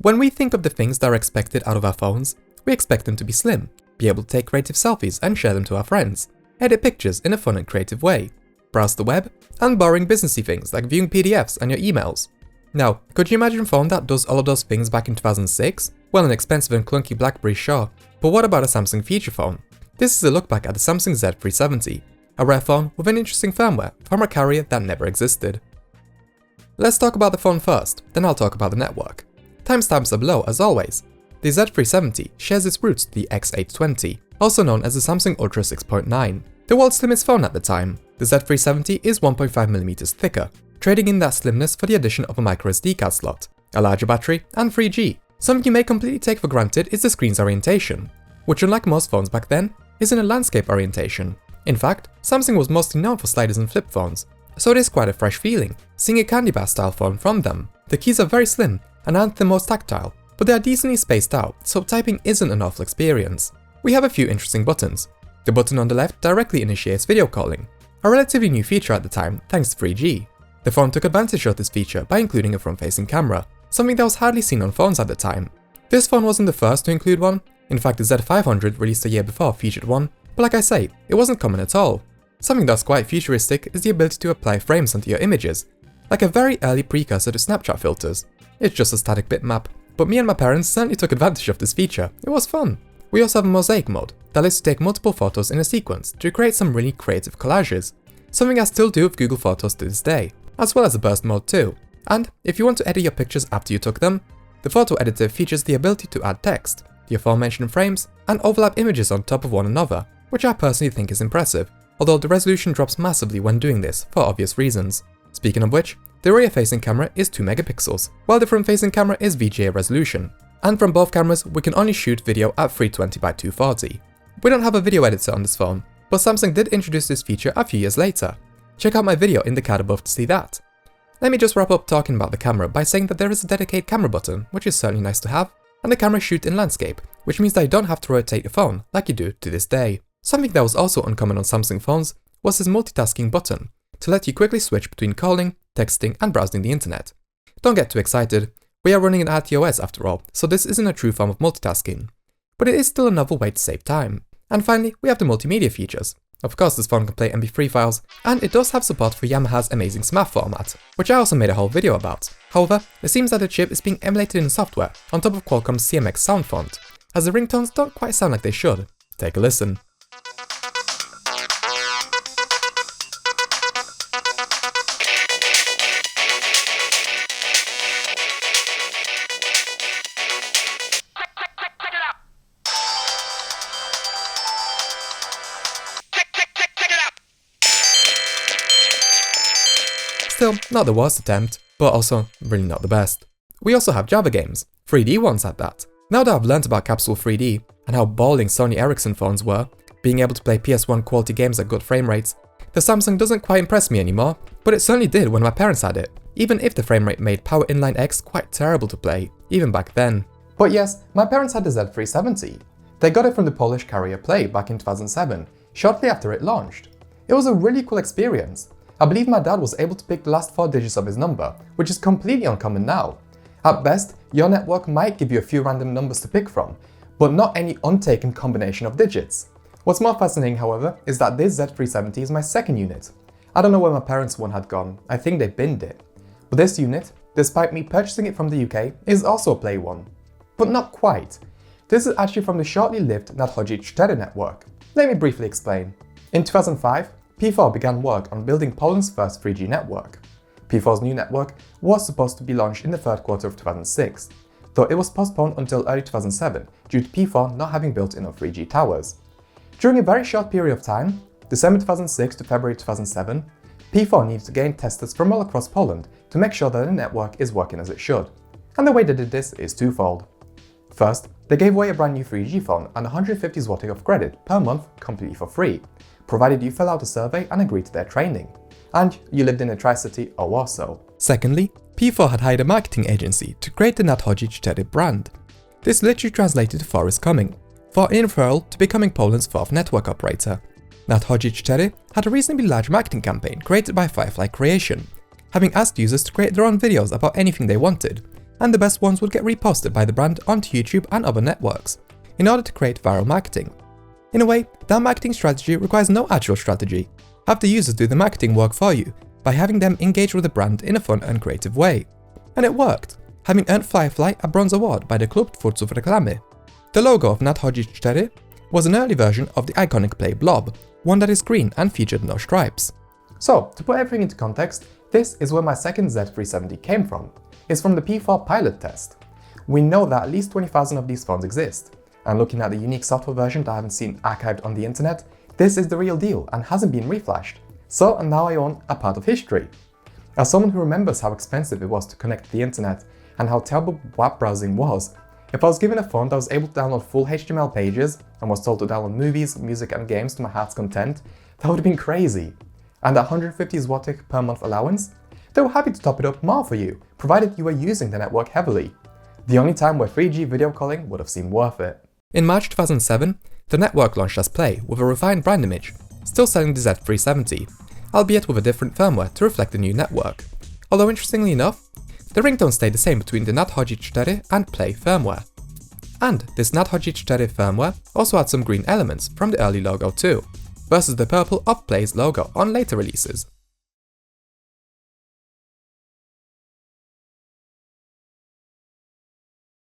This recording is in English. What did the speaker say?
When we think of the things that are expected out of our phones, we expect them to be slim, be able to take creative selfies and share them to our friends, edit pictures in a fun and creative way, browse the web, and boring businessy things like viewing PDFs and your emails. Now, could you imagine a phone that does all of those things back in 2006? Well, an expensive and clunky BlackBerry, sure, but what about a Samsung feature phone? This is a look back at the Samsung Z370, a rare phone with an interesting firmware from a carrier that never existed. Let's talk about the phone first, then I'll talk about the network. Timestamps are below as always. The Z370 shares its roots to the X820, also known as the Samsung Ultra 6.9, the world's slimmest phone at the time. The Z370 is 1.5mm thicker, trading in that slimness for the addition of a microSD card slot, a larger battery, and 3G. Something you may completely take for granted is the screen's orientation, which unlike most phones back then, is in a landscape orientation. In fact, Samsung was mostly known for sliders and flip phones, so it is quite a fresh feeling seeing a candy bar style phone from them. The keys are very slim and aren't the most tactile, but they are decently spaced out, so typing isn't an awful experience. We have a few interesting buttons. The button on the left directly initiates video calling, a relatively new feature at the time thanks to 3G. The phone took advantage of this feature by including a front-facing camera, something that was hardly seen on phones at the time. This phone wasn't the first to include one. In fact, the Z500 released a year before featured one, but like I say, it wasn't common at all. Something that's quite futuristic is the ability to apply frames onto your images, like a very early precursor to Snapchat filters. It's just a static bitmap, but me and my parents certainly took advantage of this feature. It was fun. We also have a mosaic mode that lets you take multiple photos in a sequence to create some really creative collages, something I still do with Google Photos to this day, as well as a burst mode too. And if you want to edit your pictures after you took them, the photo editor features the ability to add text, the aforementioned frames, and overlap images on top of one another, which I personally think is impressive, although the resolution drops massively when doing this for obvious reasons. Speaking of which, the rear-facing camera is 2 megapixels, while the front-facing camera is VGA resolution, and from both cameras we can only shoot video at 320 by 240. We don't have a video editor on this phone, but Samsung did introduce this feature a few years later. Check out my video in the card above to see that. Let me just wrap up talking about the camera by saying that there is a dedicated camera button, which is certainly nice to have, and the camera shoots in landscape, which means that you don't have to rotate the phone like you do to this day. Something that was also uncommon on Samsung phones was this multitasking button, to let you quickly switch between calling, texting, and browsing the internet. Don't get too excited, we are running an RTOS after all, so this isn't a true form of multitasking. But it is still a novel way to save time. And finally, we have the multimedia features. Of course, this phone can play MP3 files, and it does have support for Yamaha's amazing SMAF format, which I also made a whole video about. However, it seems that the chip is being emulated in software on top of Qualcomm's CMX sound font, as the ringtones don't quite sound like they should. Take a listen. Still, not the worst attempt, but also really not the best. We also have Java games, 3D ones at that. Now that I've learnt about Capsule 3D and how balling Sony Ericsson phones were, being able to play PS1 quality games at good frame rates, the Samsung doesn't quite impress me anymore, but it certainly did when my parents had it, even if the frame rate made Power Inline X quite terrible to play, even back then. But yes, my parents had the Z370. They got it from the Polish carrier Play back in 2007, shortly after it launched. It was a really cool experience. I believe my dad was able to pick the last 4 digits of his number, which is completely uncommon now. At best, your network might give you a few random numbers to pick from, but not any untaken combination of digits. What's more fascinating, however, is that this Z370 is my second unit. I don't know where my parents' one had gone, I think they binned it. But this unit, despite me purchasing it from the UK, is also a Play one. But not quite. This is actually from the shortly lived Nadchodzi4 Network. Let me briefly explain. In 2005, P4 began work on building Poland's first 3G network. P4's new network was supposed to be launched in the third quarter of 2006, though it was postponed until early 2007 due to P4 not having built enough 3G towers. During a very short period of time, December 2006 to February 2007, P4 needed to gain testers from all across Poland to make sure that the network is working as it should. And the way they did this is twofold. First, they gave away a brand new 3G phone and 150 zloty of credit per month completely for free, provided you fill out a survey and agree to their training, and you lived in a Tri-City or Warsaw. Secondly, P4 had hired a marketing agency to create the Nadchodzi4 brand. This literally translated to 4 is coming, for in referral to becoming Poland's 4th network operator. Nadchodzi4 had a reasonably large marketing campaign created by Firefly Creation, having asked users to create their own videos about anything they wanted, and the best ones would get reposted by the brand onto YouTube and other networks, in order to create viral marketing. In a way, that marketing strategy requires no actual strategy. Have the users do the marketing work for you, by having them engage with the brand in a fun and creative way. And it worked, having earned Firefly a bronze award by the Klub Twórców Reklamy. The logo of Nadchodzi4 was an early version of the iconic play Blob, one that is green and featured no stripes. So, to put everything into context, this is where my second Z370 came from. It's from the P4 pilot test. We know that at least 20,000 of these phones exist, and looking at the unique software version that I haven't seen archived on the internet, this is the real deal and hasn't been reflashed. So now I own a part of history. As someone who remembers how expensive it was to connect to the internet and how terrible web browsing was, if I was given a phone that was able to download full HTML pages and was told to download movies, music and games to my heart's content, that would have been crazy. And at 150 zł per month allowance, they were happy to top it up more for you, provided you were using the network heavily. The only time where 3G video calling would have seemed worth it. In March 2007, the network launched as Play with a refined brand image, still selling the Z370, albeit with a different firmware to reflect the new network. Although interestingly enough, the ringtone stayed the same between the Nadchodzi4 and Play firmware. And this Nadchodzi4 firmware also had some green elements from the early logo too, versus the purple of Play's logo on later releases.